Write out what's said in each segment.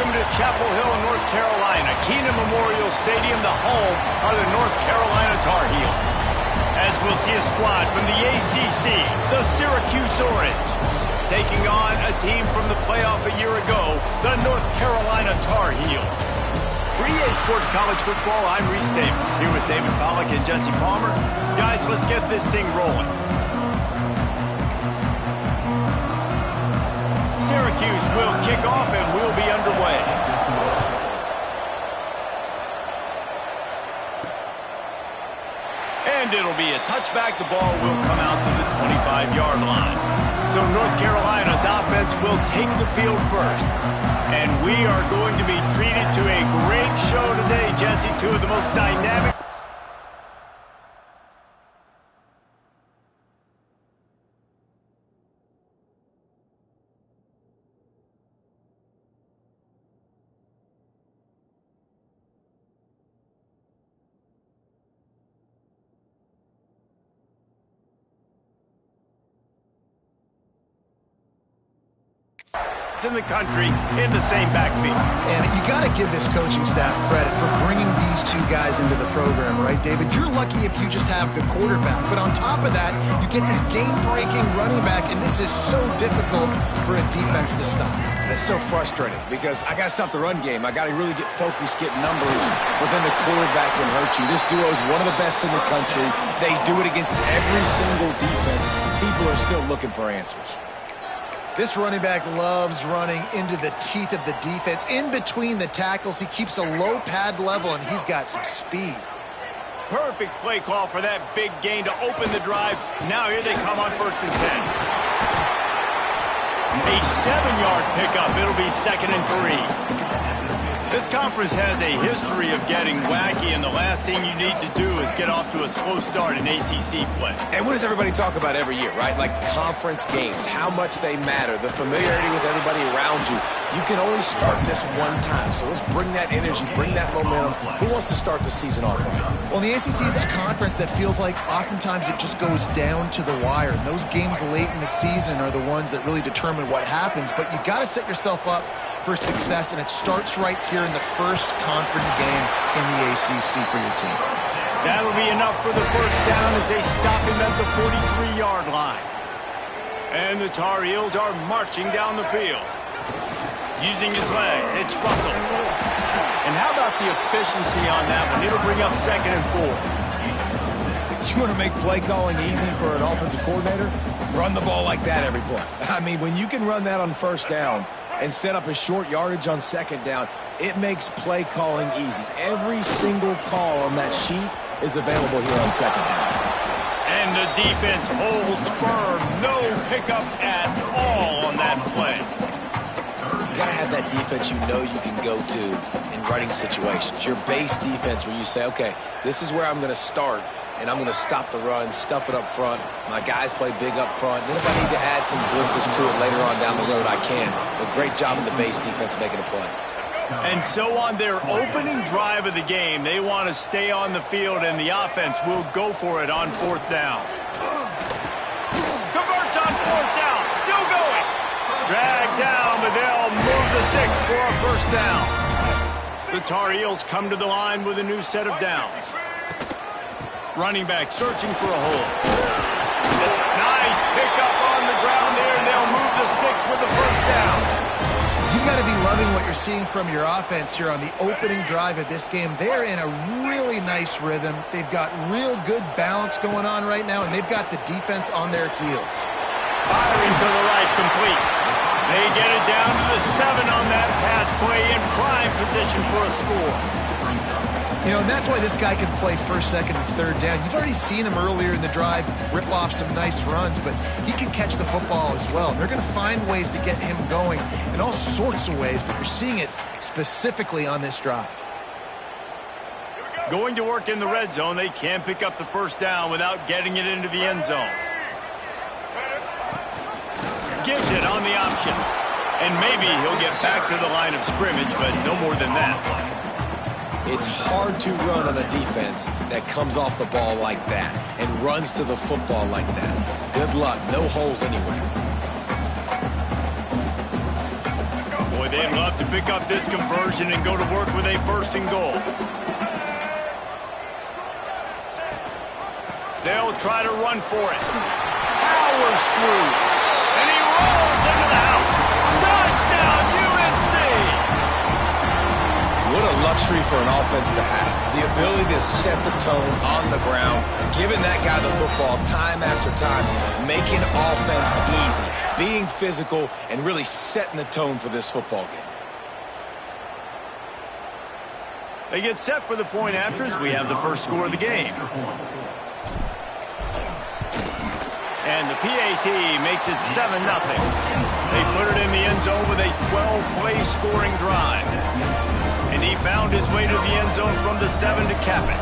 Welcome to Chapel Hill, North Carolina. Keenan Memorial Stadium, the home of the North Carolina Tar Heels. As we'll see a squad from the ACC, the Syracuse Orange, taking on a team from the playoff a year ago, the North Carolina Tar Heels. For EA Sports College Football, I'm Reese Davis, here with David Pollack and Jesse Palmer. Guys, let's get this thing rolling. Syracuse will kick off and we'll be underway. And it'll be a touchback. The ball will come out to the 25-yard line. So North Carolina's offense will take the field first. And we are going to be treated to a great show today, Jesse. Two of the most dynamic. In the country in the same backfield. And you got to give this coaching staff credit for bringing these two guys into the program, right, David? You're lucky if you just have the quarterback, but on top of that, you get this game-breaking running back, and this is so difficult for a defense to stop. It's so frustrating because I got to stop the run game. I got to really get focused, get numbers, but then the quarterback can hurt you. This duo is one of the best in the country. They do it against every single defense. People are still looking for answers. This running back loves running into the teeth of the defense. In between the tackles, he keeps a low pad level, and he's got some speed. Perfect play call for that big gain to open the drive. Now here they come on 1st and 10. A 7-yard pickup. It'll be 2nd and 3. This conference has a history of getting wacky, and the last thing you need to do is get off to a slow start in ACC play. And what does everybody talk about every year, right? Like conference games, how much they matter, the familiarity with everybody around you. You can only start this one time, so let's bring that energy, bring that momentum. Who wants to start the season off right? Well, the ACC is a conference that feels like oftentimes it just goes down to the wire. And those games late in the season are the ones that really determine what happens. But you got to set yourself up for success, and it starts right here in the first conference game in the ACC for your team. That'll be enough for the first down as they stop him at the 43-yard line. And the Tar Heels are marching down the field. Using his legs, it's Russell. And how about the efficiency on that one? It'll bring up 2nd and 4. You want to make play calling easy for an offensive coordinator? Run the ball like that every play. I mean, when you can run that on 1st down and set up a short yardage on 2nd down, it makes play calling easy. Every single call on that sheet is available here on 2nd down. And the defense holds firm. No pickup at all on that play. You got to have that defense you know you can go to in running situations. Your base defense where you say, okay, this is where I'm going to start, and I'm going to stop the run, stuff it up front. My guys play big up front. Then if I need to add some blitzes to it later on down the road, I can. But great job in the base defense making a play. And so on their opening drive of the game, they want to stay on the field, and the offense will go for it on 4th down. Converts on 4th down. Still going. Dragged down, but they'll move the sticks for a 1st down. The Tar Heels come to the line with a new set of downs. Running back searching for a hole. Nice pickup on the ground there, and they'll move the sticks with the 1st down. You've got to be loving what you're seeing from your offense here on the opening drive of this game. They're in a really nice rhythm. They've got real good balance going on right now, and they've got the defense on their heels. Firing to the right, complete. They get it down to the 7 on that pass play, in prime position for a score. You know, and that's why this guy can play 1st, 2nd, and 3rd down. You've already seen him earlier in the drive rip off some nice runs, but he can catch the football as well. They're going to find ways to get him going in all sorts of ways, but you're seeing it specifically on this drive. Going to work in the red zone, they can't pick up the 1st down without getting it into the end zone. Gives it on the option. And maybe he'll get back to the line of scrimmage, but no more than that. It's hard to run on a defense that comes off the ball like that and runs to the football like that. Good luck. No holes anywhere. Boy, they'd love to pick up this conversion and go to work with a 1st and goal. They'll try to run for it. Powers through. And he rolls into the house. Touchdown, UNC! What a luxury for an offense to have. The ability to set the tone on the ground, giving that guy the football time after time, making offense easy, being physical, and really setting the tone for this football game. They get set for the point after as we have the first score of the game. And the PAT makes it 7-0. They put it in the end zone with a 12-play scoring drive. And he found his way to the end zone from the 7 to cap it.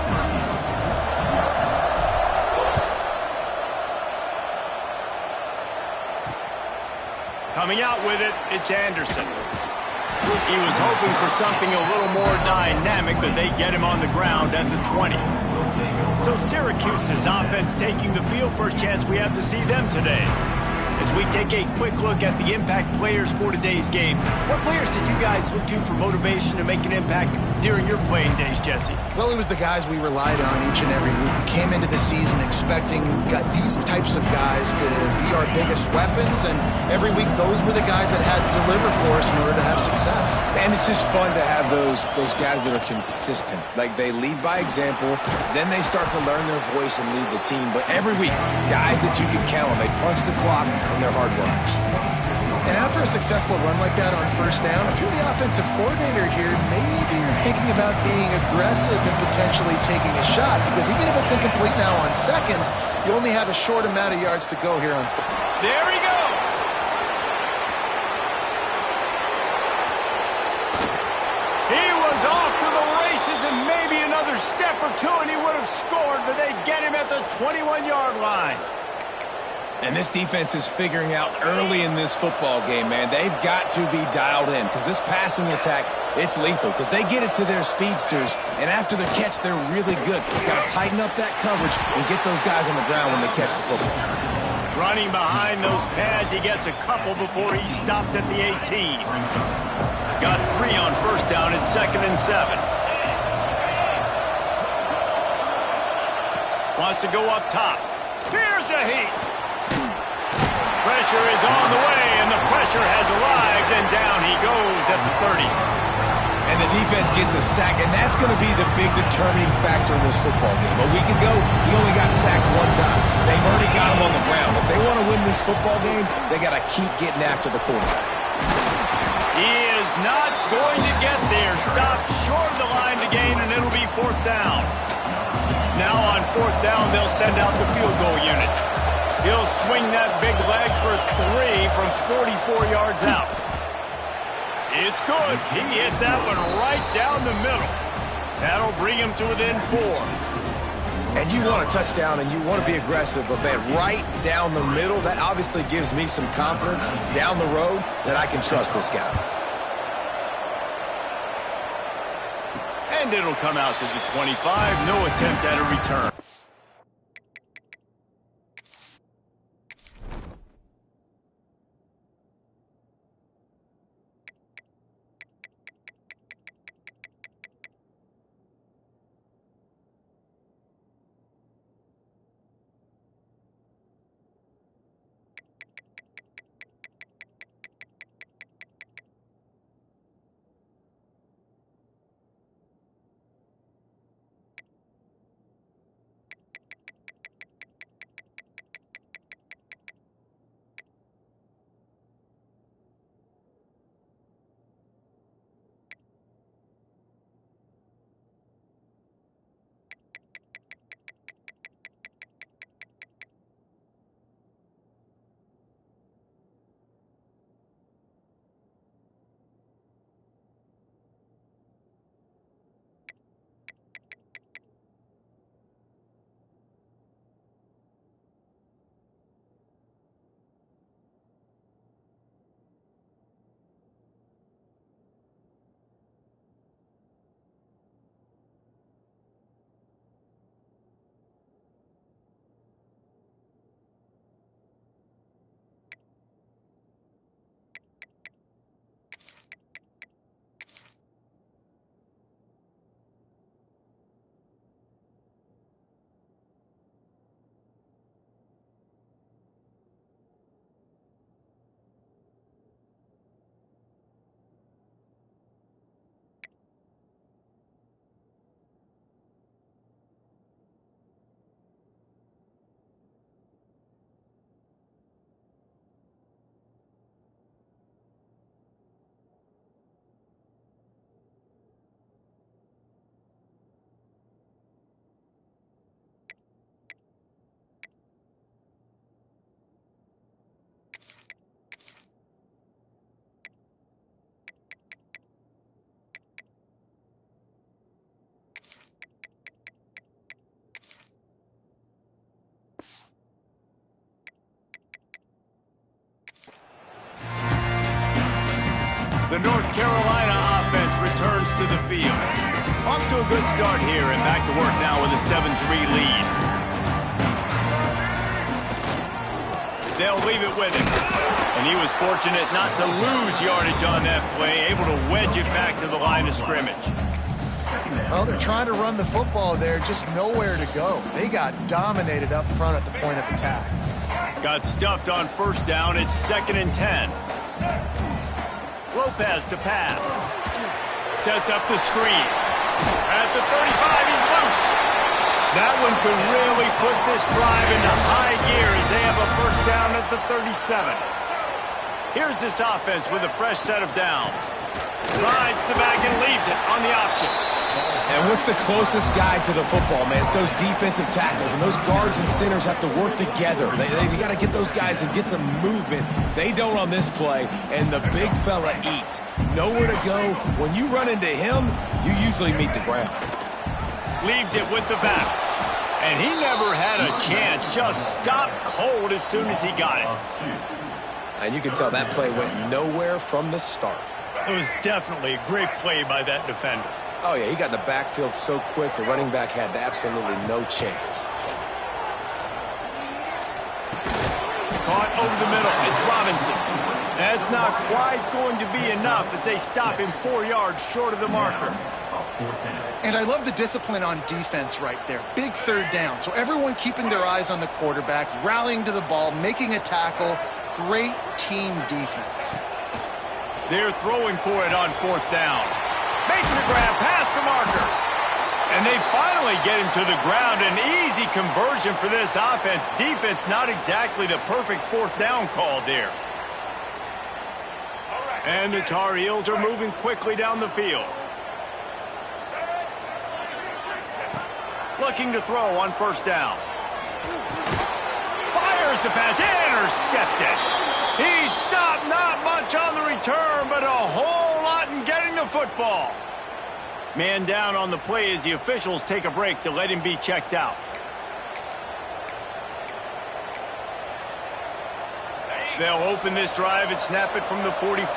Coming out with it, it's Anderson. He was hoping for something a little more dynamic, but they get him on the ground at the 20. So Syracuse's offense taking the field. First chance we have to see them today. As we take a quick look at the impact players for today's game, what players did you guys look to for motivation to make an impact during your playing days, Jesse? Well, it was the guys we relied on each and every week. We came into the season expecting these types of guys to be our biggest weapons, and every week those were the guys that had to deliver for us in order to have success. And it's just fun to have those guys that are consistent. Like, they lead by example, then they start to learn their voice and lead the team. But every week, guys that you can count on, they punch the clock, and they're hard workers. And after a successful run like that on 1st down, if you're the offensive coordinator here, maybe you're thinking about being aggressive and potentially taking a shot, because even if it's incomplete now on 2nd, you only have a short amount of yards to go here on 3rd. There he goes! He was off to the races, and maybe another step or two and he would have scored, but they get him at the 21-yard line. And this defense is figuring out early in this football game, man. They've got to be dialed in, because this passing attack, it's lethal, because they get it to their speedsters, and after the catch, they're really good. Got to tighten up that coverage and get those guys on the ground when they catch the football. Running behind those pads, he gets a couple before he stopped at the 18. Got 3 on 1st down and 2nd and 7. Wants to go up top. Here's a heat. Pressure is on the way, and the pressure has arrived, and down he goes at the 30. And the defense gets a sack, and that's going to be the big determining factor in this football game. A week ago, he only got sacked 1 time. They've already got him on the ground. If they want to win this football game, they got to keep getting after the quarterback. He is not going to get there. Stopped short of the line to gain, and it'll be 4th down. Now on 4th down, they'll send out the field goal unit. He'll swing that big leg for 3 from 44 yards out. It's good. He hit that one right down the middle. That'll bring him to within 4. And you want a touchdown and you want to be aggressive, but man, right down the middle, that obviously gives me some confidence down the road that I can trust this guy. And it'll come out to the 25. No attempt at a return. The North Carolina offense returns to the field. Off to a good start here and back to work now with a 7-3 lead. They'll leave it with him. And he was fortunate not to lose yardage on that play, able to wedge it back to the line of scrimmage. Well, they're trying to run the football there, just nowhere to go. They got dominated up front at the point of attack. Got stuffed on first down. It's 2nd and 10. Lopez to pass. Sets up the screen. At the 35, he's loose. That one could really put this drive into high gear as they have a first down at the 37. Here's this offense with a fresh set of downs. Rides the back and leaves it on the option. And what's the closest guy to the football, man? It's those defensive tackles, and those guards and centers have to work together. They got to get those guys and get some movement. They don't on this play, and the big fella eats. Nowhere to go. When you run into him, you usually meet the ground. Leaves it with the back. And he never had a chance. Just stopped cold as soon as he got it. And you can tell that play went nowhere from the start. It was definitely a great play by that defender. Oh, yeah, he got in the backfield so quick, the running back had absolutely no chance. Caught over the middle. It's Robinson. That's not quite going to be enough as they stop him 4 yards short of the marker. And I love the discipline on defense right there. Big third down. So everyone keeping their eyes on the quarterback, rallying to the ball, making a tackle. Great team defense. They're throwing for it on 4th down. Makes the grab past the marker. And they finally get him to the ground. An easy conversion for this offense. Defense not exactly the perfect 4th down call there. And the Tar Heels are moving quickly down the field. Looking to throw on 1st down. Fires the pass. Intercepted. He stopped, not much on the return, but a whole lot in getting the football. Man down on the play as the officials take a break to let him be checked out. They'll open this drive and snap it from the 44.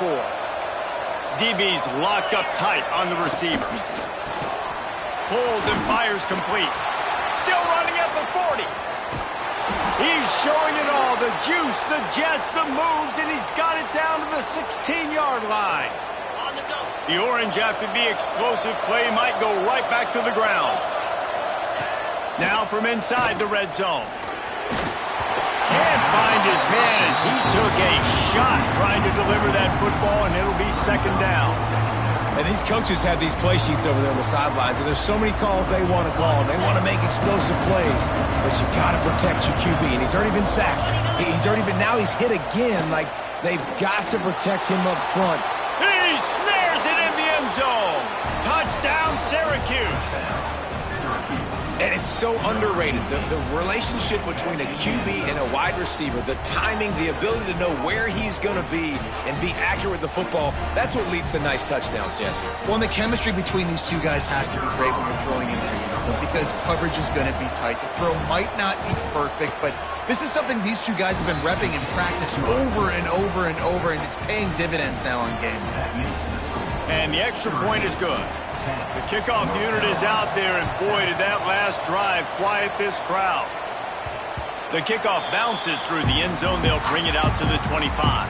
DB's locked up tight on the receivers. Pulls and fires complete. Still running at the 40. He's showing it all, the juice, the jets, the moves, and he's got it down to the 16-yard line. The orange, after the explosive play, might go right back to the ground. Now from inside the red zone. Can't find his man as he took a shot trying to deliver that football, and it'll be 2nd down. And these coaches have these play sheets over there on the sidelines, and there's so many calls they want to call. They want to make explosive plays, but you got to protect your QB, and he's already been sacked. Now he's hit again. Like, they've got to protect him up front. He snares it in the end zone. Touchdown, Syracuse. And it's so underrated. The relationship between a QB and a wide receiver, the timing, the ability to know where he's going to be and be accurate with the football, that's what leads to nice touchdowns, Jesse. Well, and the chemistry between these two guys has to be great when you're throwing in the end zone because coverage is going to be tight. The throw might not be perfect, but this is something these two guys have been repping in practice over and over and over, and it's paying dividends now on game day. And the extra point is good. The kickoff unit is out there, and boy, did that last drive quiet this crowd. The kickoff bounces through the end zone. They'll bring it out to the 25.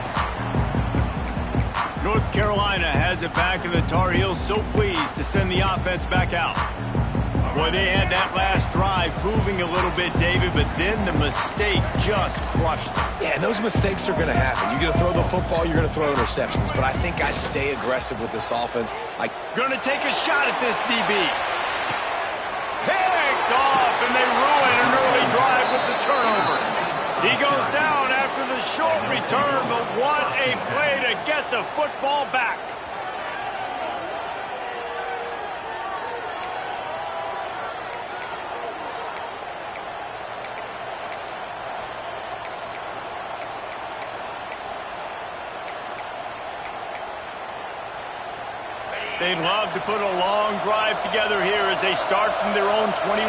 North Carolina has it back, and the Tar Heels so pleased to send the offense back out. Boy, they had that last drive moving a little bit, David, but then the mistake just crushed them. Yeah, and those mistakes are going to happen. You're going to throw the football, you're going to throw interceptions, but I think I stay aggressive with this offense. Going to take a shot at this DB. Picked off, and they ruin an early drive with the turnover. He goes down after the short return, but what a play to get the football back. They'd love to put a long drive together here as they start from their own 21.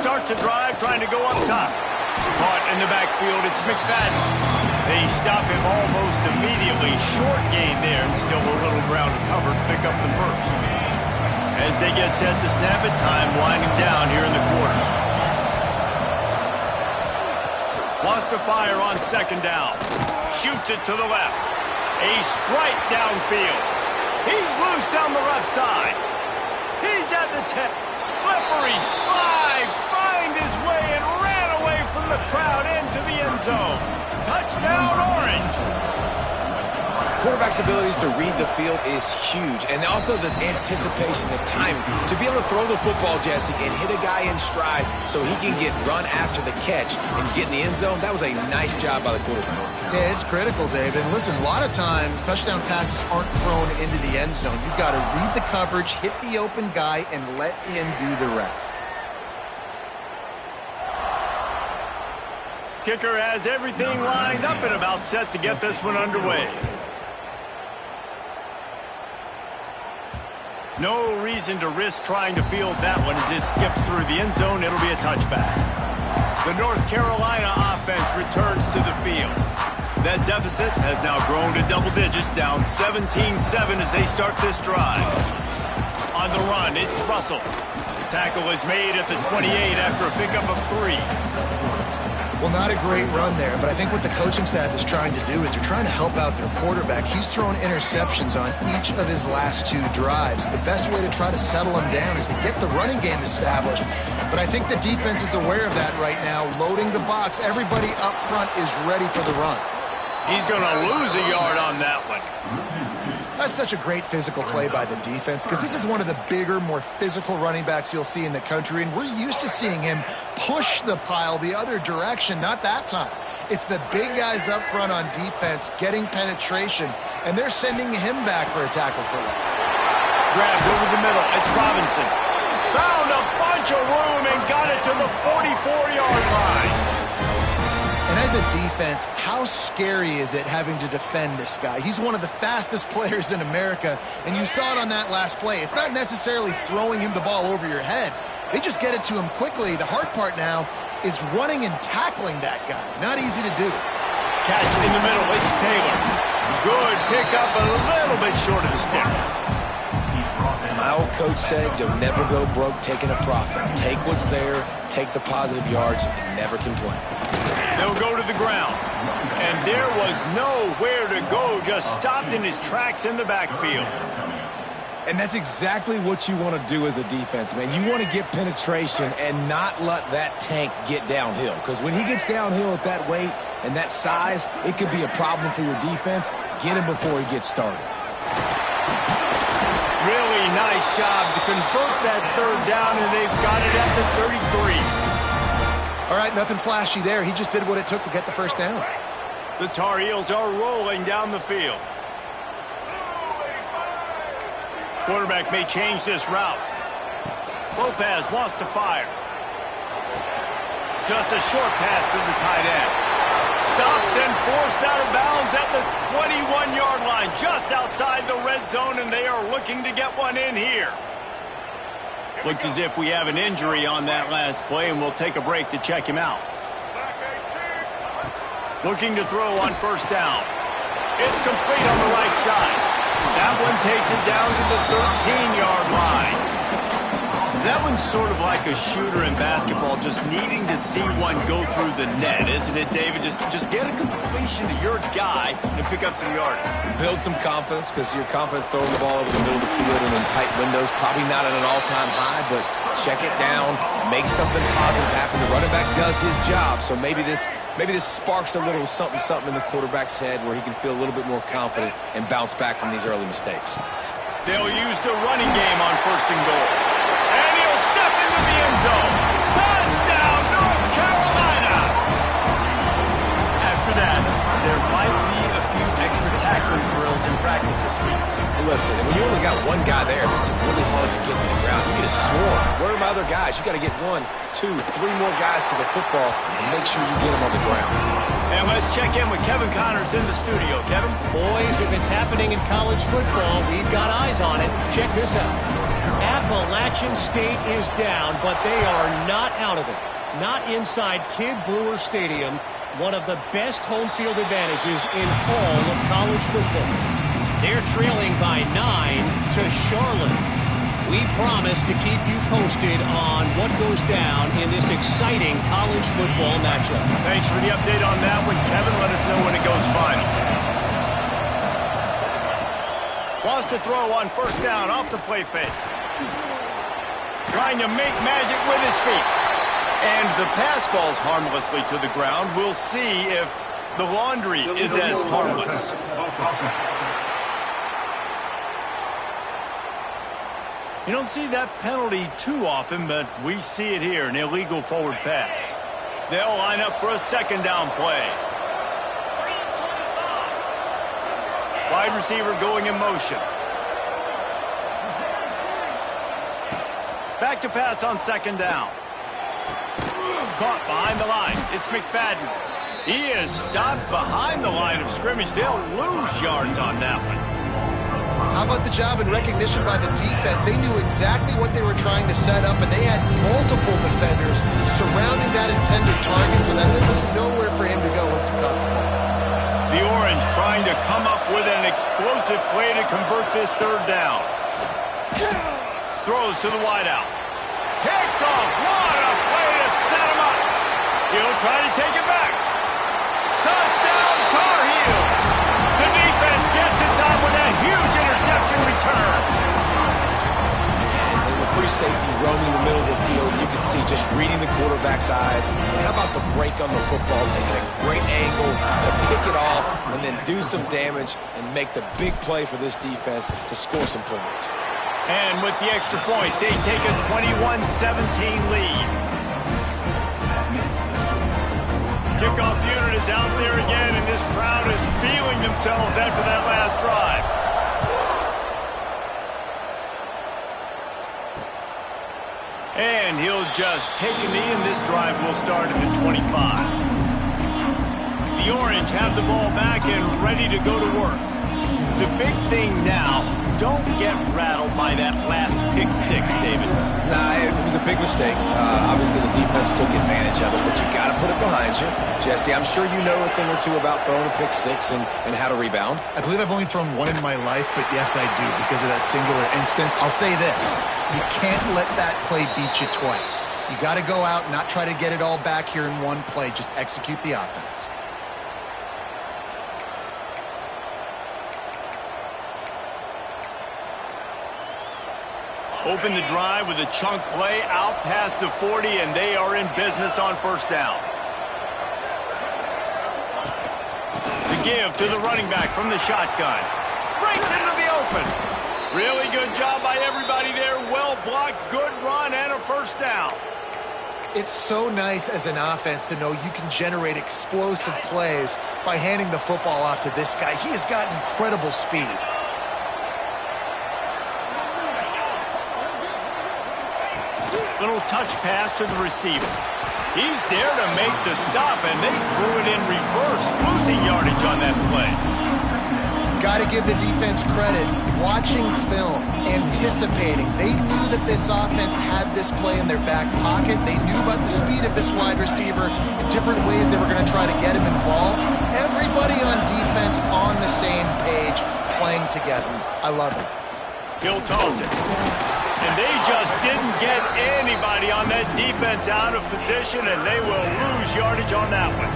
Starts a drive trying to go up top. Caught in the backfield, it's McFadden. They stop him almost immediately. Short gain there, and still a little ground to cover to pick up the first. As they get set to snap it, time winding down here in the quarter. Lost to fire on second down. Shoots it to the left. A strike downfield. He's loose down the left side. He's at the 10. Slippery slide. Find his way and ran away from the crowd into the end zone. Touchdown, Orange. Quarterback's abilities to read the field is huge, and also the anticipation, the timing. To be able to throw the football, Jesse, and hit a guy in stride so he can get run after the catch and get in the end zone, that was a nice job by the quarterback. Yeah, it's critical, David. Listen, a lot of times touchdown passes aren't thrown into the end zone. You've got to read the coverage, hit the open guy, and let him do the rest. Kicker has everything lined up and about set to get this one underway. No reason to risk trying to field that one as it skips through the end zone. It'll be a touchback. The North Carolina offense returns to the field. That deficit has now grown to double digits, down 17-7 as they start this drive. On the run, it's Russell. The tackle is made at the 28 after a pickup of 3. Well, not a great run there, but I think what the coaching staff is trying to do is they're trying to help out their quarterback. He's thrown interceptions on each of his last 2 drives. The best way to try to settle him down is to get the running game established. But I think the defense is aware of that right now, loading the box. Everybody up front is ready for the run. He's going to lose a yard on that one. That's such a great physical play by the defense because this is one of the bigger, more physical running backs you'll see in the country, and we're used to seeing him push the pile the other direction. Not that time. It's the big guys up front on defense getting penetration, and they're sending him back for a tackle for loss. Grabbed over the middle. It's Robinson. Found a bunch of room and got it to the 44-yard line. And as a defense, how scary is it having to defend this guy? He's one of the fastest players in America, and you saw it on that last play. It's not necessarily throwing him the ball over your head. They just get it to him quickly. The hard part now is running and tackling that guy. Not easy to do. Catch in the middle. It's Taylor. Good pickup, a little bit short of the sticks. My old coach said you'll never go broke taking a profit. Take what's there, take the positive yards, and never complain. They'll go to the ground. And there was nowhere to go, just stopped in his tracks in the backfield. And that's exactly what you want to do as a defense, man. You want to get penetration and not let that tank get downhill. Because when he gets downhill at that weight and that size, it could be a problem for your defense. Get him before he gets started. Really nice job to convert that third down, and they've got it at the 33. All right, nothing flashy there. He just did what it took to get the first down. The Tar Heels are rolling down the field. Quarterback may change this route. Lopez wants to fire. Just a short pass to the tight end. Stopped and forced out of bounds at the 21-yard line, just outside the red zone, and they are looking to get one in here. Looks as if we have an injury on that last play, and we'll take a break to check him out. Looking to throw on first down. It's complete on the right side. That one takes it down to the 13-yard line. That one's sort of like a shooter in basketball, just needing to see one go through the net, isn't it, David? Just get a completion to your guy and pick up some yards. Build some confidence, because your confidence throwing the ball over the middle of the field and in tight windows, probably not at an all-time high, but check it down, make something positive happen. The running back does his job, so maybe this sparks a little something in the quarterback's head where he can feel a little bit more confident and bounce back from these early mistakes. They'll use the running game on first and goal. And he'll step into the end zone. Touchdown, North Carolina! After that, there might be a few extra tackling drills in practice this week. Listen, when you only got one guy there, it makes it really hard to get to the ground. You need a swarm. Where are my other guys? You got to get 1, 2, 3 more guys to the football and make sure you get them on the ground. And let's check in with Kevin Connors in the studio. Kevin? Boys, if it's happening in college football, we've got eyes on it. Check this out. Appalachian State is down, but they are not out of it. Not inside Kid Brewer Stadium. one of the best home field advantages in all of college football. They're trailing by 9 to Charlotte. We promise to keep you posted on what goes down in this exciting college football matchup. Thanks for the update on that one, Kevin. Let us know when it goes final. Wants to throw on first down off the play fake. Trying to make magic with his feet. And the pass falls harmlessly to the ground. We'll see if the laundry is as harmless. You don't see that penalty too often, but we see it here, an illegal forward pass. They'll line up for a second down play. Wide receiver going in motion. Back to pass on second down. Caught behind the line. It's McFadden. He is stopped behind the line of scrimmage. They'll lose yards on that one. How about the job and recognition by the defense? They knew exactly what they were trying to set up, and they had multiple defenders surrounding that intended target so that there was nowhere for him to go once he caught the ball. The Orange trying to come up with an explosive play to convert this third down. Throws to the wideout. Picked off. What a play to set him up. He'll try to take it back. Touchdown, Tar Heels. The defense gets it done with a huge interception return. And the free safety roaming the middle of the field, you can see just reading the quarterback's eyes. And how about the break on the football, taking a great angle to pick it off and then do some damage and make the big play for this defense to score some points. And with the extra point, they take a 21-17 lead. Kickoff unit is out there again, and this crowd is feeling themselves after that last drive. And he'll just take a knee, and this drive will start at the 25. The Orange have the ball back and ready to go to work. The big thing now, don't get rattled by that last pick six, David. Nah, it was a big mistake. Obviously, the defense took advantage of it, but you got to put it behind you. Jesse, I'm sure you know a thing or two about throwing a pick six and how to rebound. I believe I've only thrown one in my life, but yes, I do because of that singular instance. I'll say this. You can't let that play beat you twice. You got to go out and not try to get it all back here in one play. Just execute the offense. Open the drive with a chunk play out past the 40, and they are in business on first down. The give to the running back from the shotgun. Breaks into the open. Really good job by everybody there. Well blocked, good run, and a first down. It's so nice as an offense to know you can generate explosive plays by handing the football off to this guy. He has got incredible speed. Little touch pass to the receiver. He's there to make the stop, and they threw it in reverse, losing yardage on that play. Got to give the defense credit. Watching film, anticipating. They knew that this offense had this play in their back pocket. They knew about the speed of this wide receiver in different ways they were going to try to get him involved. Everybody on defense on the same page, playing together. I love it. He'll toss it. And they just didn't get anybody on that defense out of position, and they will lose yardage on that one.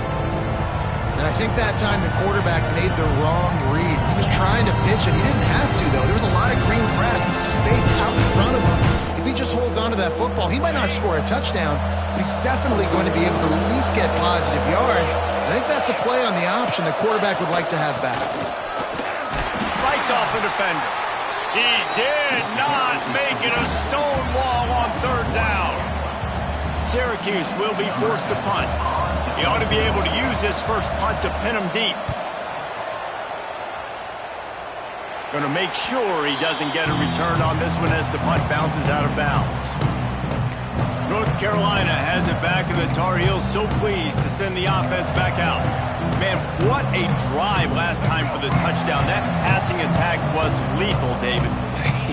And I think that time the quarterback made the wrong read. He was trying to pitch it. He didn't have to, though. There was a lot of green grass and space out in front of him. If he just holds on to that football, he might not score a touchdown, but he's definitely going to be able to at least get positive yards. I think that's a play on the option the quarterback would like to have back. Fights off a defender. He did not make it a stone wall on third down. Syracuse will be forced to punt. He ought to be able to use this first punt to pin him deep. Going to make sure he doesn't get a return on this one as the punt bounces out of bounds. North Carolina has it back, and the Tar Heels so pleased to send the offense back out. Man, what a drive last time for the touchdown. That passing attack was lethal, David.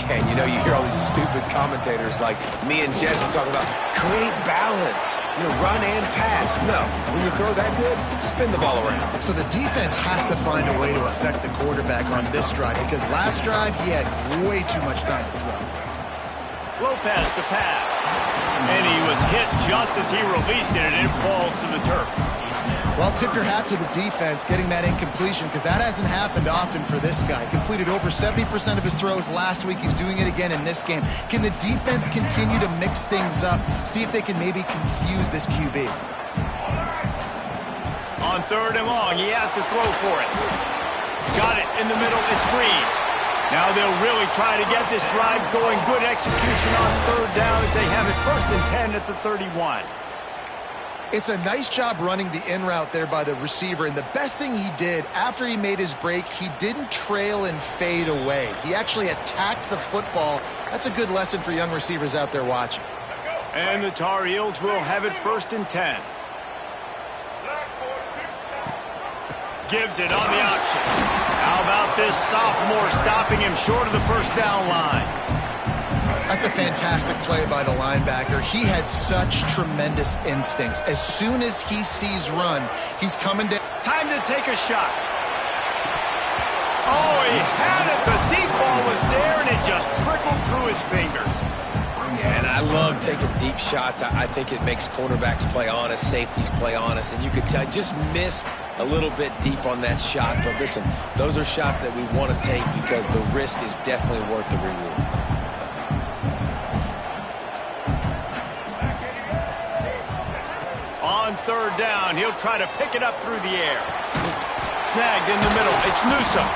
And, you know, you hear all these stupid commentators like me and Jesse talking about create balance, you know, run and pass. No, when you throw that good, spin the ball around. So the defense has to find a way to affect the quarterback on this drive because last drive he had way too much time to throw. Lopez to pass. And he was hit just as he released it, and it falls to the turf. Well, tip your hat to the defense getting that incompletion because that hasn't happened often for this guy. Completed over 70% of his throws last week. He's doing it again in this game. Can the defense continue to mix things up, see if they can maybe confuse this QB? On 3rd and long, he has to throw for it. Got it in the middle. It's Green. Now they'll really try to get this drive going. Good execution on 3rd down as they have it 1st and 10 at the 31. It's a nice job running the in route there by the receiver, and the best thing he did after he made his break, he didn't trail and fade away. He actually attacked the football. That's a good lesson for young receivers out there watching. And the Tar Heels will have it 1st and 10. Gives it on the option. How about this sophomore stopping him short of the 1st down line? That's a fantastic play by the linebacker. He has such tremendous instincts. As soon as he sees run, he's coming down. Time to take a shot. Oh, he had it. The deep ball was there, and it just trickled through his fingers. Yeah, and I love taking deep shots. I think it makes cornerbacks play honest, safeties play honest, and you could tell just missed a little bit deep on that shot. But listen, those are shots that we want to take because the risk is definitely worth the reward. On 3rd down, he'll try to pick it up through the air. Snagged in the middle. It's Newsome.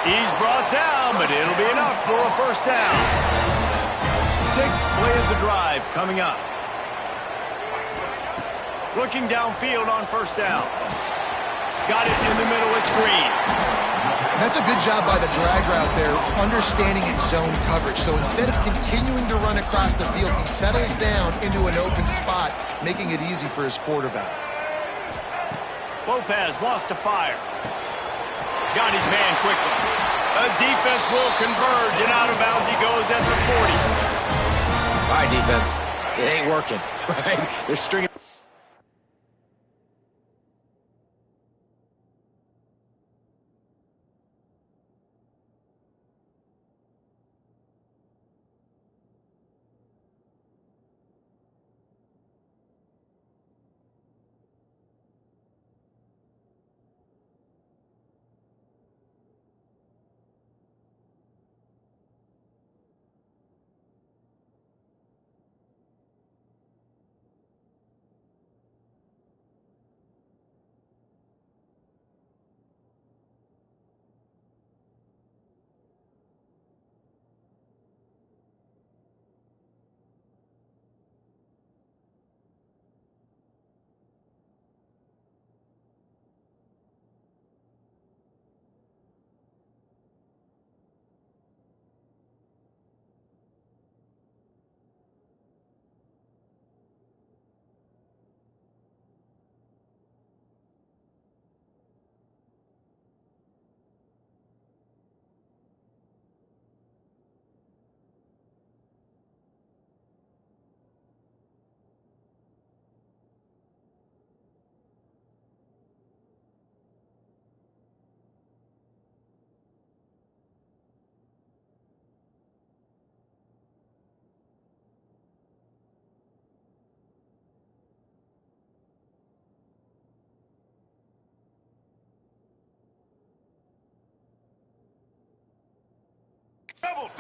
He's brought down, but it'll be enough for a 1st down. 6th play of the drive coming up. Looking downfield on 1st down. Got it in the middle. It's Green. That's a good job by the drag route there, understanding its zone coverage. So instead of continuing to run across the field, he settles down into an open spot, making it easy for his quarterback. Lopez wants to fire. Got his man quickly. A defense will converge, and out of bounds he goes at the 40. All right, defense. It ain't working, right? They're stringing.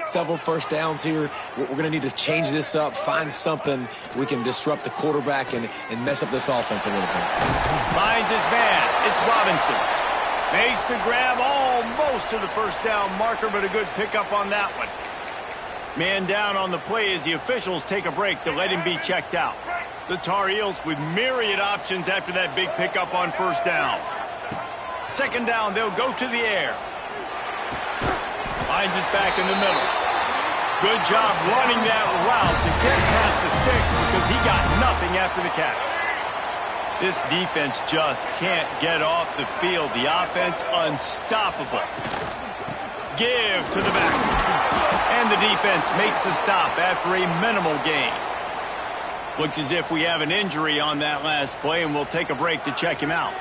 Several 1st downs here. We're going to need to change this up, find something we can disrupt the quarterback and mess up this offense a little bit. Finds his man. It's Robinson. Makes the grab almost to the 1st down marker, but a good pickup on that one. Man down on the play as the officials take a break to let him be checked out. The Tar Heels with myriad options after that big pickup on 1st down. 2nd down, they'll go to the air. Finds his back in the middle. Good job running that route to get past the sticks because he got nothing after the catch. This defense just can't get off the field. The offense unstoppable. Give to the back. And the defense makes the stop after a minimal gain. Looks as if we have an injury on that last play, and we'll take a break to check him out.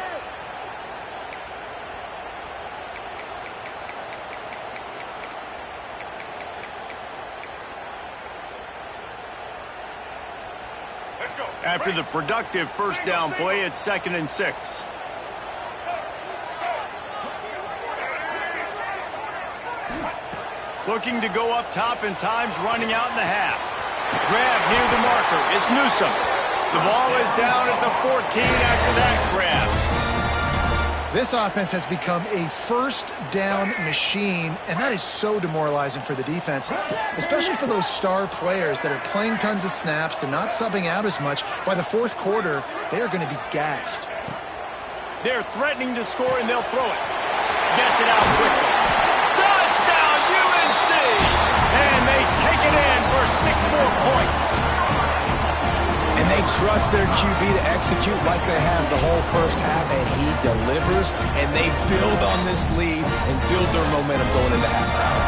After the productive first down play, it's 2nd and 6. Looking to go up top, and time's running out in the half. Grab near the marker. It's Newsome. The ball is down at the 14 after that grab. This offense has become a first down machine, and that is so demoralizing for the defense, especially for those star players that are playing tons of snaps. They're not subbing out as much. By the fourth quarter, they are going to be gassed. They're threatening to score, and they'll throw it. Gets it out quickly. Touchdown, UNC! And they take it in for 6 more points. And they trust their QB to execute like they have the whole first half, and he delivers, and they build on this lead and build their momentum going into halftime.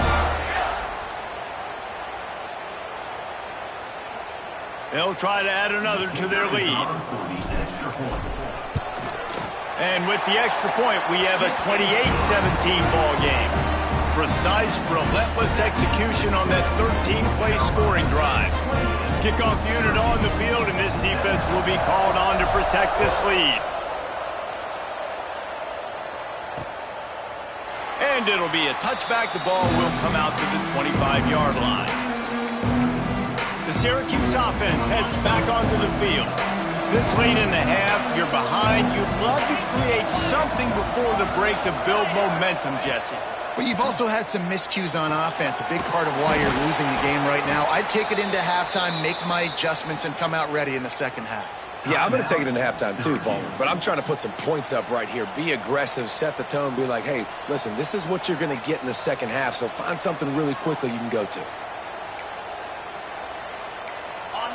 They'll try to add another to their lead. And with the extra point, we have a 28-17 ball game. Precise, relentless execution on that 13-play scoring drive. Kickoff unit on the field, and this defense will be called on to protect this lead. And it'll be a touchback. The ball will come out to the 25-yard line. The Syracuse offense heads back onto the field. This late in the half, you're behind. You'd love to create something before the break to build momentum, Jesse. But you've also had some miscues on offense, a big part of why you're losing the game right now. I'd take it into halftime, make my adjustments, and come out ready in the second half. Yeah, I'm going to take it into halftime too, Paul. But I'm trying to put some points up right here. Be aggressive, set the tone, be like, hey, listen, this is what you're going to get in the second half, so find something really quickly you can go to.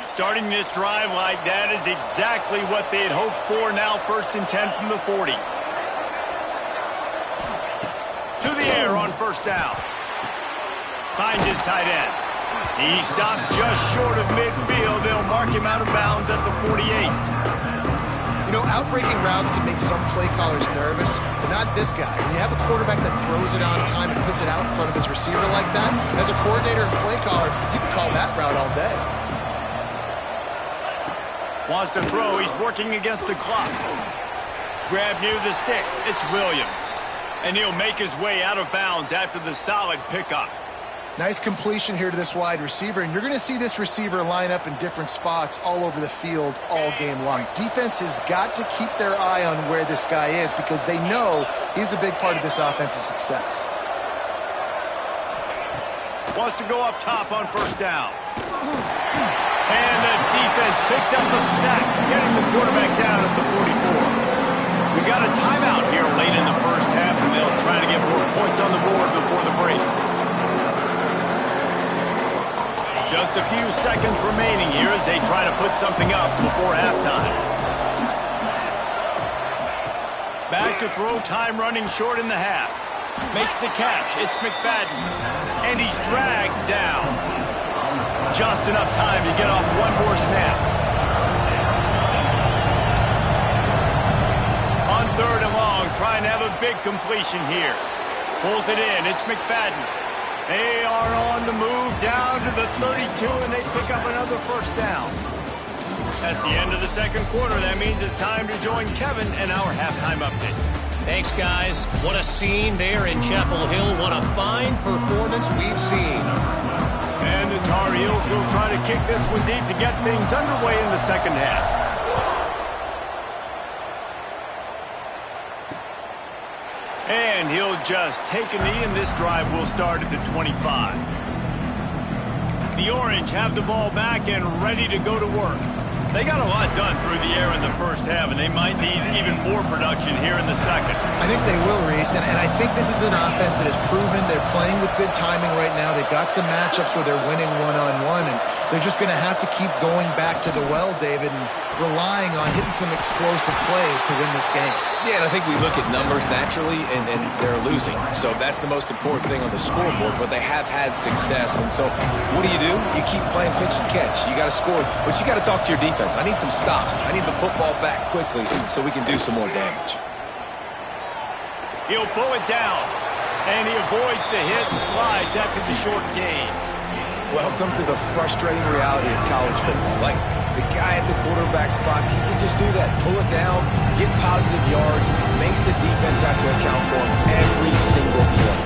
Starting this drive like that is exactly what they had hoped for. Now 1st and 10 from the 40. To the air on first down. Finds his tight end. He stopped just short of midfield. They'll mark him out of bounds at the 48. You know, outbreaking routes can make some play callers nervous, but not this guy. When you have a quarterback that throws it on time and puts it out in front of his receiver like that, as a coordinator and play caller, you can call that route all day. Wants to throw. He's working against the clock. Grab near the sticks. It's Williams. And he'll make his way out of bounds after the solid pickup. Nice completion here to this wide receiver, and you're going to see this receiver line up in different spots all over the field all game long. Defense has got to keep their eye on where this guy is because they know he's a big part of this offense's success. Wants to go up top on first down. And the defense picks up a sack, getting the quarterback down at the 44. We got a timeout here late in the first half, and they'll try to get more points on the board before the break. Just a few seconds remaining here as they try to put something up before halftime. Back to throw, time running short in the half. Makes the catch. It's McFadden. And he's dragged down. Just enough time to get off one more snap. On 3rd and long, trying to have a big completion here. Pulls it in. It's McFadden. They are on the move down to the 32, and they pick up another first down. That's the end of the second quarter. That means it's time to join Kevin in our halftime update. Thanks, guys. What a scene there in Chapel Hill. What a fine performance we've seen. And the Tar Heels will try to kick this one deep to get things underway in the second half. And he'll just take a knee, and this drive will start at the 25. The Orange have the ball back and ready to go to work. They got a lot done through the air in the first half, and they might need even more production here in the second. I think they will, Reese, and I think this is an offense that has proven they're playing with good timing right now. They've got some matchups where they're winning one-on-one, and they're just going to have to keep going back to the well, David, and relying on hitting some explosive plays to win this game. Yeah, and I think we look at numbers naturally, and they're losing. So that's the most important thing on the scoreboard, but they have had success. And so what do? You keep playing pitch and catch. You got to score, but you got to talk to your defense. I need some stops. I need the football back quickly so we can do some more damage. He'll pull it down, and he avoids the hit and slides after the short gain. Welcome to the frustrating reality of college football. Like, the guy at the quarterback spot, he can just do that. Pull it down, get positive yards, makes the defense have to account for him every single play.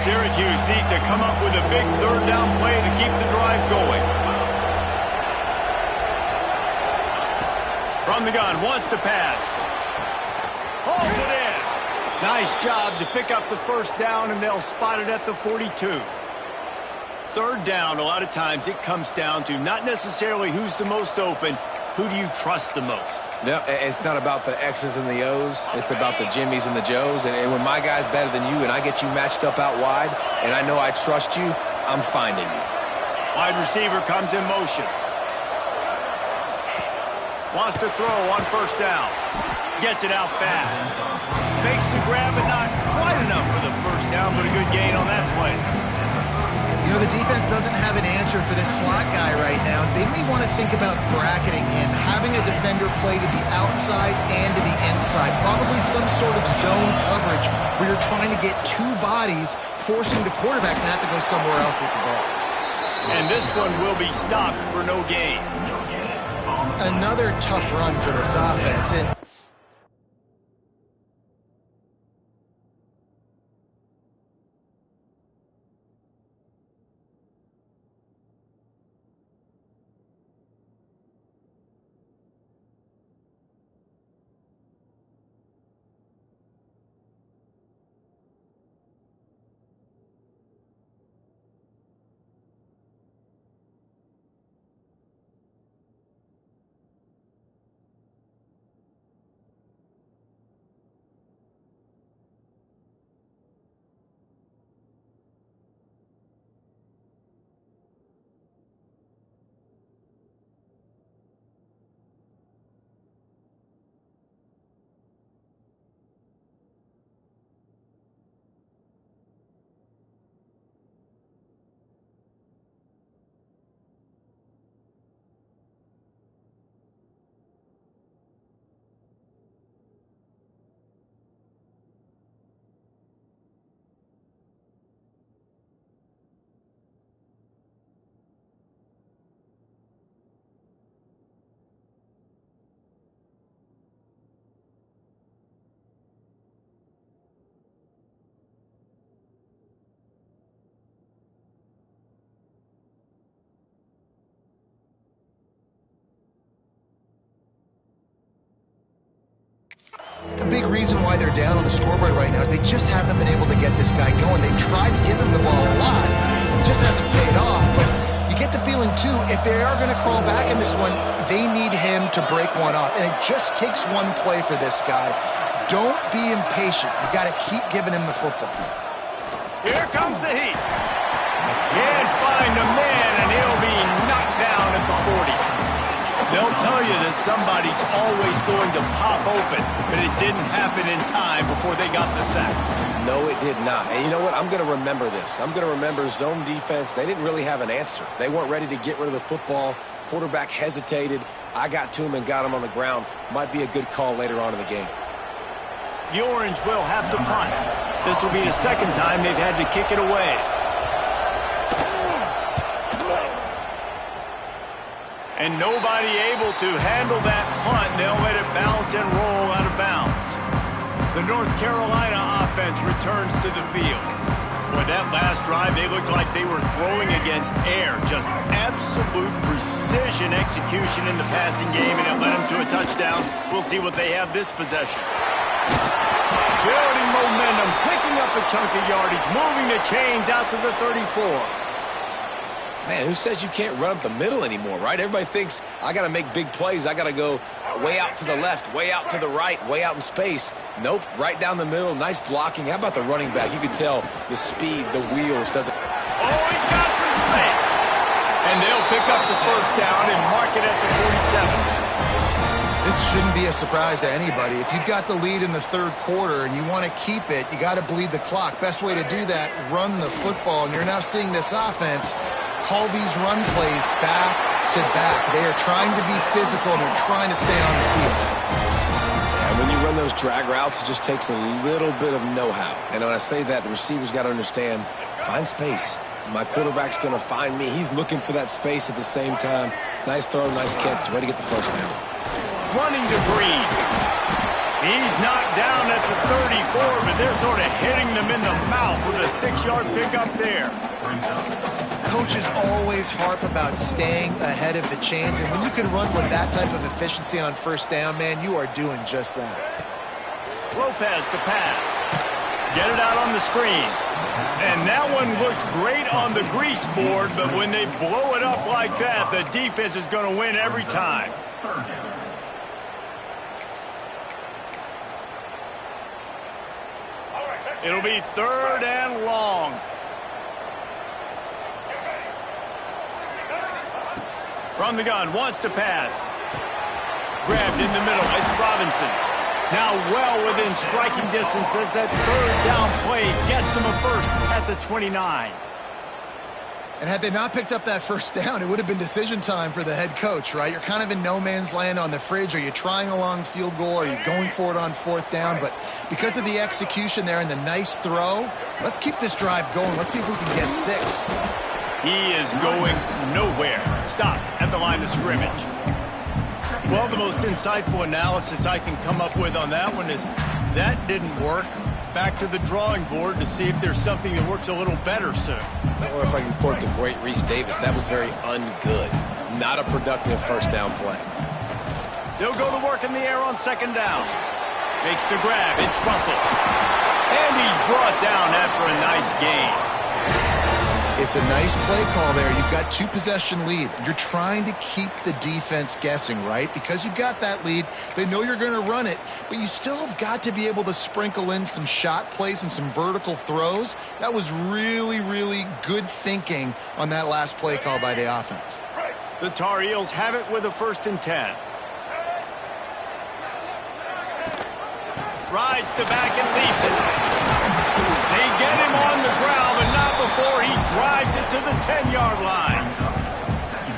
Syracuse needs to come up with a big third down play to keep the drive going. From the gun, wants to pass. Holds it in. Nice job to pick up the first down, and they'll spot it at the 42. Third down, a lot of times it comes down to not necessarily who's the most open, who do you trust the most? No, it's not about the X's and the O's. It's about the Jimmies and the Joes. And when my guy's better than you and I get you matched up out wide and I know I trust you, I'm finding you. Wide receiver comes in motion. Wants to throw on first down. Gets it out fast. Makes the grab, but not quite enough for the first down, but a good gain on that play. You know, the defense doesn't have an answer for this slot guy right now. They may want to think about bracketing him, having a defender play to the outside and to the inside. Probably some sort of zone coverage where you're trying to get two bodies, forcing the quarterback to have to go somewhere else with the ball. And this one will be stopped for no gain. Another tough run for this offense. And a big reason why they're down on the scoreboard right now is they just haven't been able to get this guy going. They've tried to give him the ball a lot. It just hasn't paid off. But you get the feeling, too, if they are going to crawl back in this one, they need him to break one off. And it just takes one play for this guy. Don't be impatient. You got to keep giving him the football. Here comes the heat. Can't find a man, and he'll be knocked down at the 40. They'll tell you that somebody's always going to pop open, but it didn't happen in time before they got the sack. No, it did not. And you know what? I'm going to remember this. I'm going to remember zone defense. They didn't really have an answer. They weren't ready to get rid of the football. Quarterback hesitated. I got to him and got him on the ground. Might be a good call later on in the game. The Orange will have to punt. This will be the second time they've had to kick it away. And nobody able to handle that punt. They'll let it bounce and roll out of bounds. The North Carolina offense returns to the field. Boy, that last drive, they looked like they were throwing against air. Just absolute precision execution in the passing game, and it led them to a touchdown. We'll see what they have this possession. Building momentum, picking up a chunk of yardage, moving the chains out to the 34. Man, who says you can't run up the middle anymore, right? Everybody thinks I got to make big plays. I got to go way out to the left, way out to the right, way out in space. Nope, right down the middle. Nice blocking. How about the running back? You can tell the speed, the wheels doesn't. Oh, he's got some space. And they'll pick up the first down and mark it at the 47. This shouldn't be a surprise to anybody. If you've got the lead in the third quarter and you want to keep it, you got to bleed the clock. Best way to do that, run the football. And you're now seeing this offense call these run plays back to back. They are trying to be physical and they're trying to stay on the field. And when you run those drag routes, it just takes a little bit of know-how. And when I say that, the receivers got to understand, find space. My quarterback's going to find me. He's looking for that space at the same time. Nice throw, nice catch. Ready to get the first down. Running to Breed. He's knocked down at the 34, but they're sort of hitting them in the mouth with a 6-yard pickup there. Coaches always harp about staying ahead of the chains, and when you can run with that type of efficiency on first down, man, you are doing just that. Lopez to pass. Get it out on the screen. And that one looked great on the grease board, but when they blow it up like that, the defense is going to win every time. It'll be 3rd and long. From the gun, wants to pass. Grabbed in the middle, it's Robinson. Now well within striking distance as that 3rd down play gets them a first at the 29. And had they not picked up that first down, it would have been decision time for the head coach, right? You're kind of in no man's land on the fridge. Are you trying a long field goal? Are you going for it on 4th down? But because of the execution there and the nice throw, let's keep this drive going. Let's see if we can get 6. He is going nowhere. Stop at the line of scrimmage. Well, the most insightful analysis I can come up with on that one is that didn't work. Back to the drawing board to see if there's something that works a little better soon. Or if I can quote the great Reese Davis, that was very ungood. Not a productive first down play. They'll go to work in the air on 2nd down. Makes the grab. It's Russell. And he's brought down after a nice gain. It's a nice play call there. You've got 2-possession lead. You're trying to keep the defense guessing, right? Because you've got that lead, they know you're going to run it, but you still have got to be able to sprinkle in some shot plays and some vertical throws. That was really, really good thinking on that last play call by the offense. The Tar Heels have it with a 1st and 10. Rides the back and leaps it. They get him on the ground, but not before he drives it to the 10-yard line.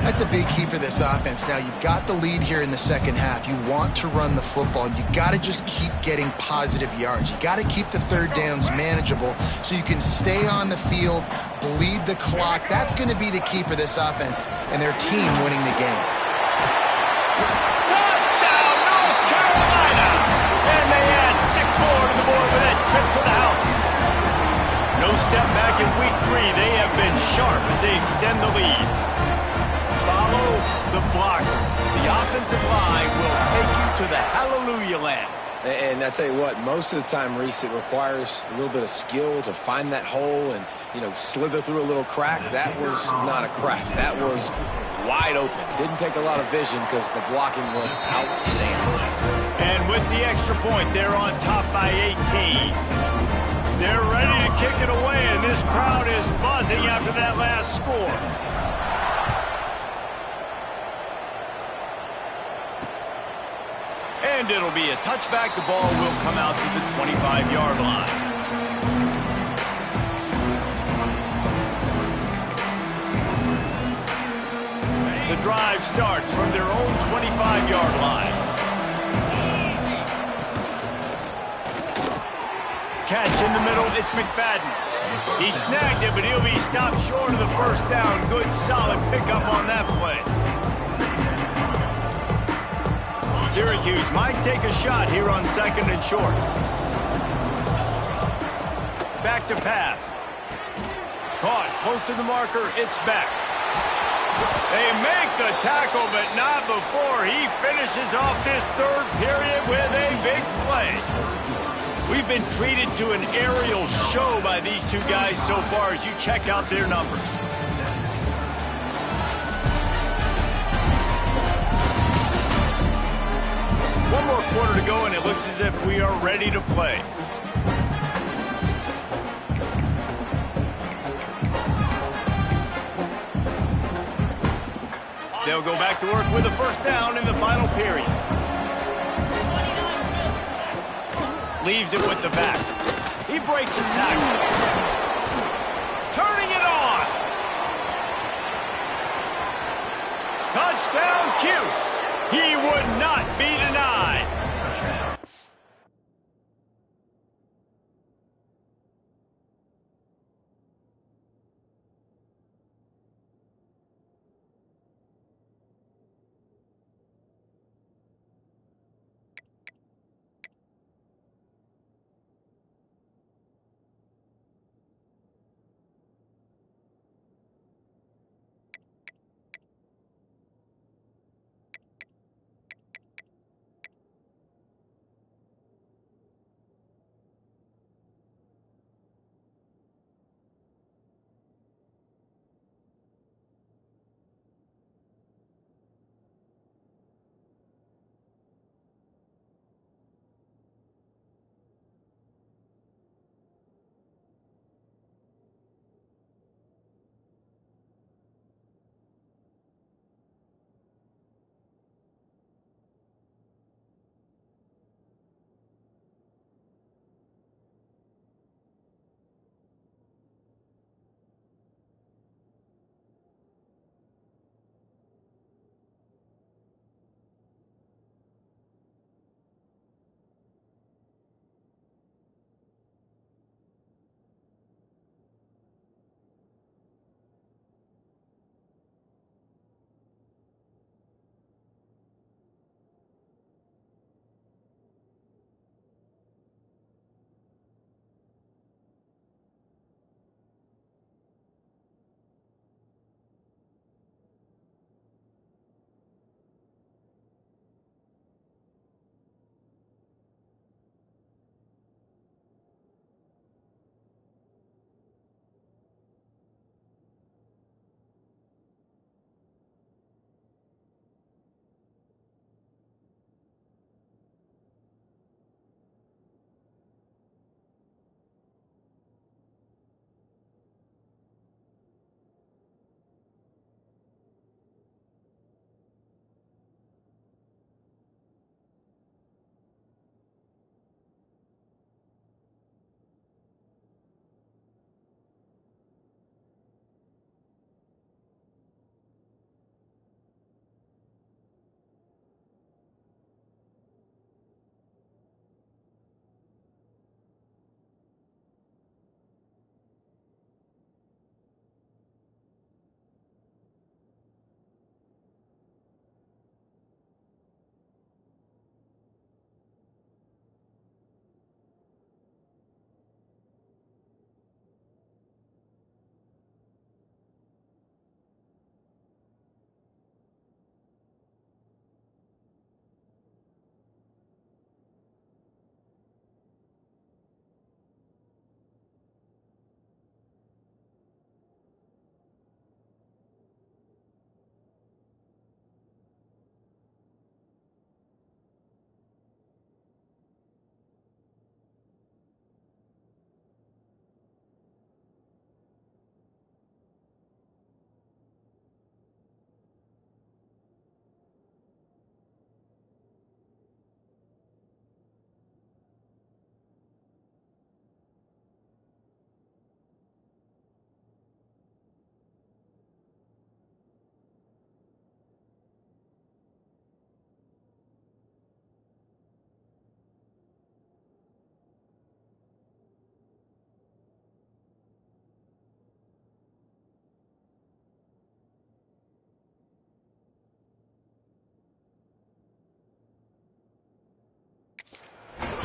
That's a big key for this offense. Now, you've got the lead here in the second half. You want to run the football. You got to just keep getting positive yards. You got to keep the 3rd downs manageable so you can stay on the field, bleed the clock. That's going to be the key for this offense and their team winning the game. Touchdown, North Carolina! And they add 6 more to the board with that trip to the house. No step back in week 3. They have been sharp as they extend the lead. Follow the blockers. The offensive line will take you to the hallelujah land. And I tell you what, most of the time, Reese, it requires a little bit of skill to find that hole and, slither through a little crack. That was not a crack. That was wide open. Didn't take a lot of vision because the blocking was outstanding. And with the extra point, they're on top by 18. They're ready to kick it away, and this crowd is buzzing after that last score. And it'll be a touchback. The ball will come out to the 25-yard line. The drive starts from their own 25-yard line. Catch in the middle, it's McFadden. He snagged it, but he'll be stopped short of the first down. Good, solid pickup on that play. Syracuse might take a shot here on 2nd and short. Back to pass. Caught, close to the marker, it's back. They make the tackle, but not before he finishes off this 3rd period with a big play. We've been treated to an aerial show by these 2 guys so far as you check out their numbers. One more quarter to go, and it looks as if we are ready to play. They'll go back to work with a first down in the final period. Leaves it with the back. He breaks a tackle. Turning it on. Touchdown, Cuse. He would not be denied.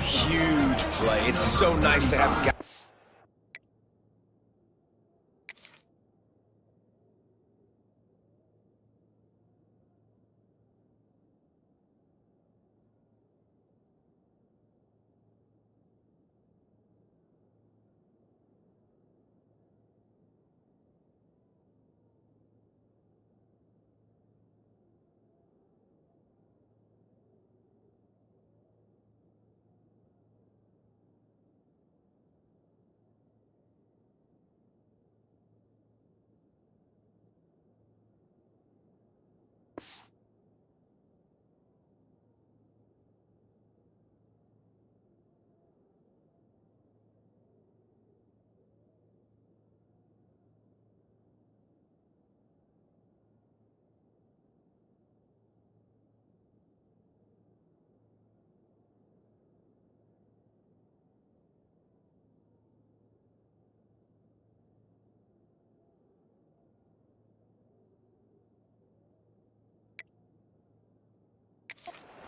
Huge play. It's so nice to have a guy.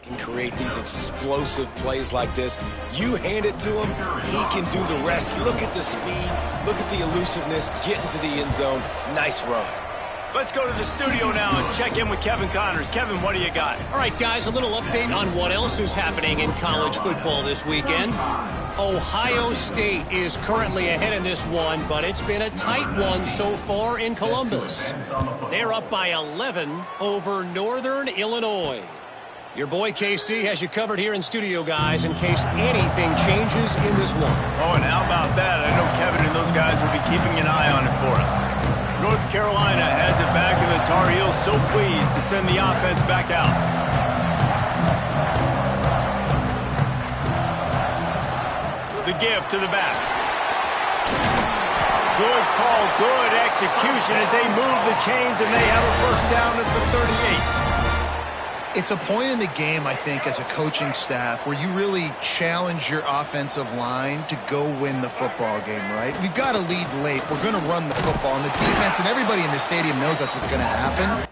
and create these explosive plays like this. You hand it to him, he can do the rest. Look at the speed, look at the elusiveness, get into the end zone. Nice run. Let's go to the studio now and check in with Kevin Connors. Kevin, what do you got? All right, guys, a little update on what else is happening in college football this weekend. Ohio State is currently ahead in this one, but it's been a tight one so far in Columbus. They're up by 11 over Northern Illinois. Your boy KC has you covered here in studio, guys, in case anything changes in this one. Oh, and how about that? I know Kevin and those guys will be keeping an eye on it for us. North Carolina has it back, and the Tar Heels so pleased to send the offense back out. The give to the back. Good call, good execution as they move the chains, and they have a first down at the 38. It's a point in the game, I think, as a coaching staff where you really challenge your offensive line to go win the football game, right? We've got to lead late. We're going to run the football, and the defense and everybody in the stadium knows that's what's going to happen.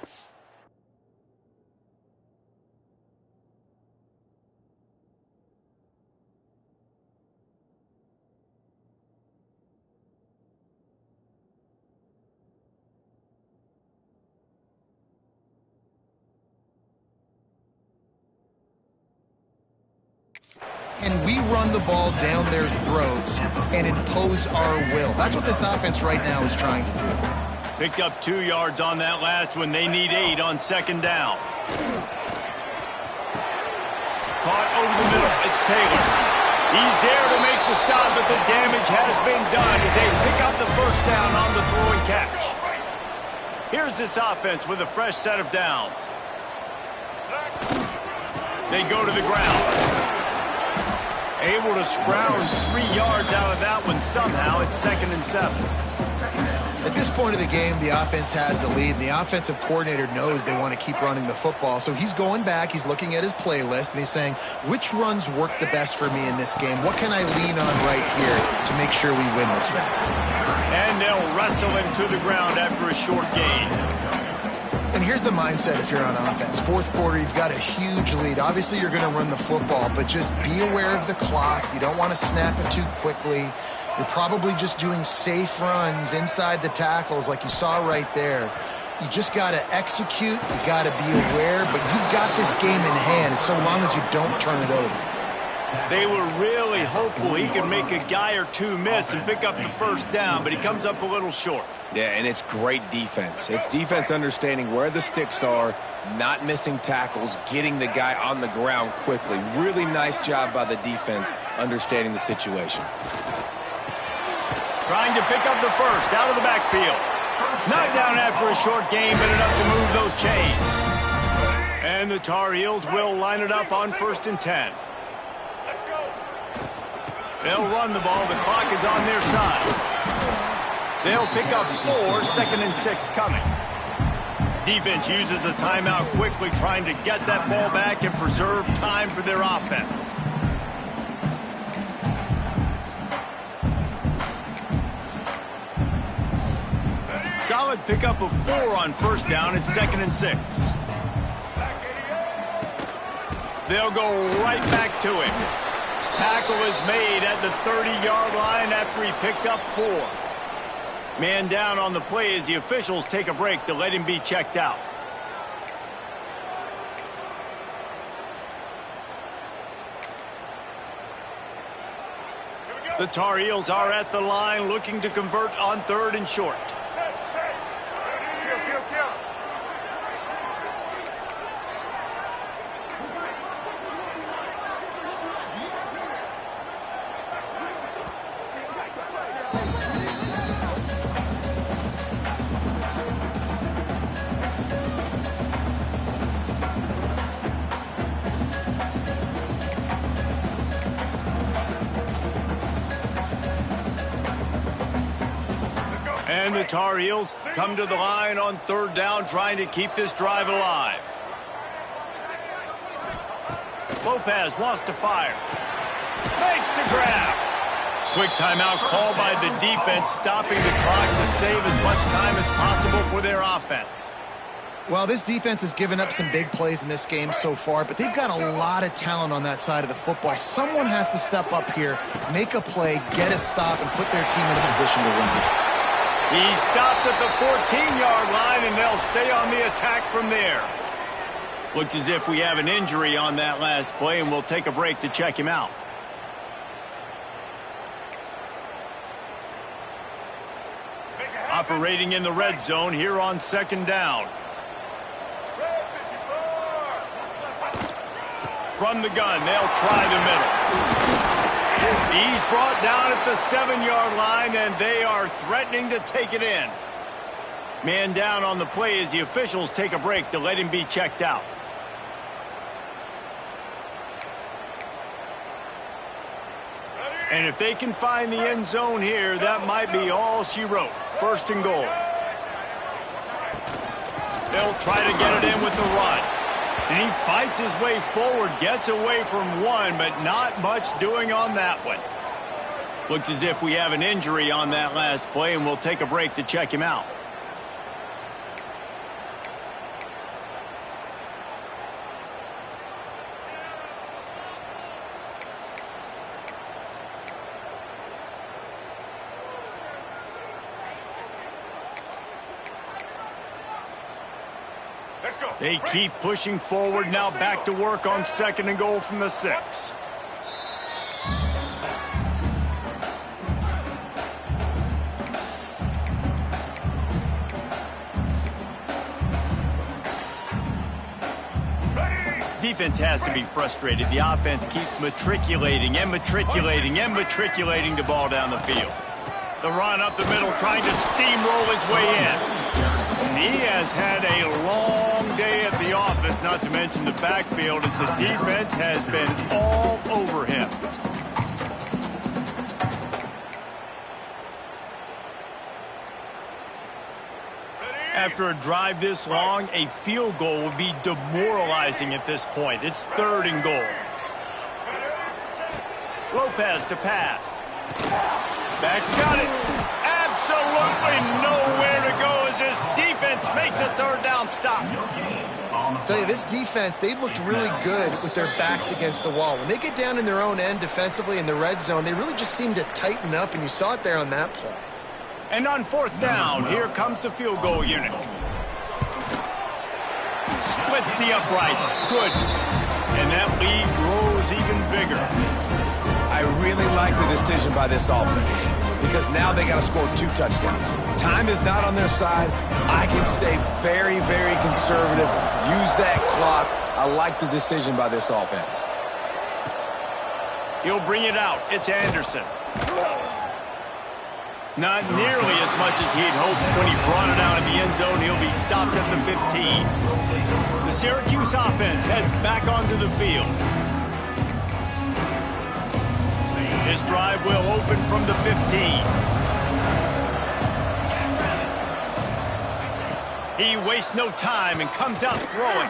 And we run the ball down their throats and impose our will. That's what this offense right now is trying to do. Picked up 2 yards on that last one. They need 8 on second down. Caught over the middle. It's Taylor. He's there to make the stop, but the damage has been done as they pick up the first down on the throw and catch. Here's this offense with a fresh set of downs. They go to the ground. Able to scrounge 3 yards out of that one somehow. It's 2nd and 7. At this point of the game, the offense has the lead. And the offensive coordinator knows they want to keep running the football. So he's going back. He's looking at his playlist, and he's saying, which runs work the best for me in this game? What can I lean on right here to make sure we win this one? And they'll wrestle him to the ground after a short gain. And here's the mindset if you're on offense. Fourth quarter, you've got a huge lead. Obviously, you're going to run the football, but just be aware of the clock. You don't want to snap it too quickly. You're probably just doing safe runs inside the tackles like you saw right there. You just got to execute. You got to be aware, but you've got this game in hand so long as you don't turn it over. They were really hopeful he could make a guy or two miss and pick up the first down, but he comes up a little short. Yeah, and it's great defense. It's defense understanding where the sticks are, not missing tackles, getting the guy on the ground quickly. Really nice job by the defense understanding the situation. Trying to pick up the first out of the backfield. Knocked down after a short gain, but enough to move those chains. And the Tar Heels will line it up on 1st and 10. They'll run the ball. The clock is on their side. They'll pick up 4, 2nd and 6 coming. Defense uses a timeout quickly, trying to get that ball back and preserve time for their offense. Solid pickup of 4 on first down. It's 2nd and 6. They'll go right back to him. Tackle is made at the 30-yard line after he picked up 4. Man down on the play as the officials take a break to let him be checked out. The Tar Heels are at the line looking to convert on 3rd and short. And the Tar Heels come to the line on 3rd down, trying to keep this drive alive. Lopez wants to fire. Makes the grab. Quick timeout called by the defense, stopping the clock to save as much time as possible for their offense. Well, this defense has given up some big plays in this game so far, but they've got a lot of talent on that side of the football. Someone has to step up here, make a play, get a stop, and put their team in a position to win. He stopped at the 14-yard line, and they'll stay on the attack from there. Looks as if we have an injury on that last play, and we'll take a break to check him out. Operating in the red zone here on 2nd down. From the gun, they'll try the middle. He's brought down at the 7-yard line, and they are threatening to take it in. Man down on the play as the officials take a break to let him be checked out. And if they can find the end zone here, that might be all she wrote. 1st and goal. They'll try to get it in with the run. And he fights his way forward, gets away from one, but not much doing on that one. Looks as if we have an injury on that last play, and we'll take a break to check him out. They keep pushing forward, now back to work on 2nd and goal from the 6. Defense has to be frustrated. The offense keeps matriculating and matriculating and matriculating the ball down the field. The run up the middle, trying to steamroll his way in. And he has had a long day at the office, not to mention the backfield, as the defense has been all over him. After a drive this long, a field goal would be demoralizing at this point. It's 3rd and goal. Lopez to pass. Back's got it. Absolutely nowhere to go as this defense makes a 3rd down stop. I'll tell you, this defense, they've looked really good with their backs against the wall. When they get down in their own end defensively in the red zone, they really just seem to tighten up, and you saw it there on that play. And on 4th down, here comes the field goal unit. Splits the uprights. Good. And that lead grows even bigger. I really like the decision by this offense because now they got to score 2 touchdowns. Time is not on their side. I can stay very, very conservative. Use that clock. I like the decision by this offense. He'll bring it out. It's Anderson. Not nearly as much as he'd hoped when he brought it out in the end zone. He'll be stopped at the 15. The Syracuse offense heads back onto the field. This drive will open from the 15. He wastes no time and comes out throwing.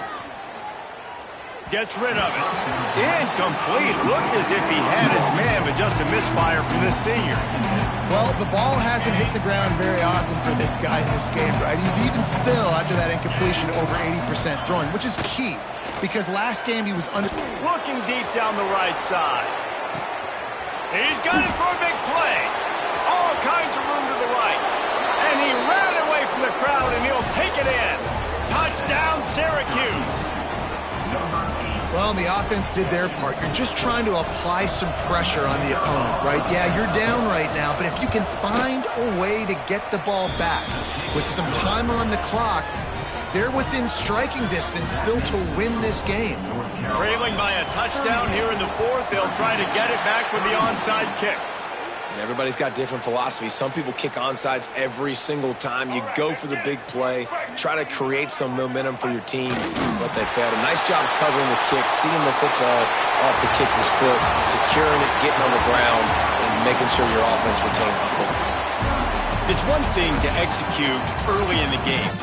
Gets rid of it. Incomplete. Looked as if he had his man, but just a misfire from this senior. Well, the ball hasn't hit the ground very often for this guy in this game, right? He's even still, after that incompletion, over 80% throwing, which is key, because last game he was under... Looking deep down the right side. He's got it for a big play. All kinds of room to the right. And he ran away from the crowd, and he'll take it in. Touchdown, Syracuse. Well, the offense did their part. You're just trying to apply some pressure on the opponent, right? Yeah, you're down right now, but if you can find a way to get the ball back with some time on the clock, they're within striking distance still to win this game. Trailing by a touchdown here in the 4th. They'll try to get it back with the onside kick. And everybody's got different philosophies. Some people kick onsides every single time. You go for the big play, try to create some momentum for your team, but they failed. A nice job covering the kick, seeing the football off the kicker's foot, securing it, getting on the ground, and making sure your offense retains the football. It's one thing to execute early in the game.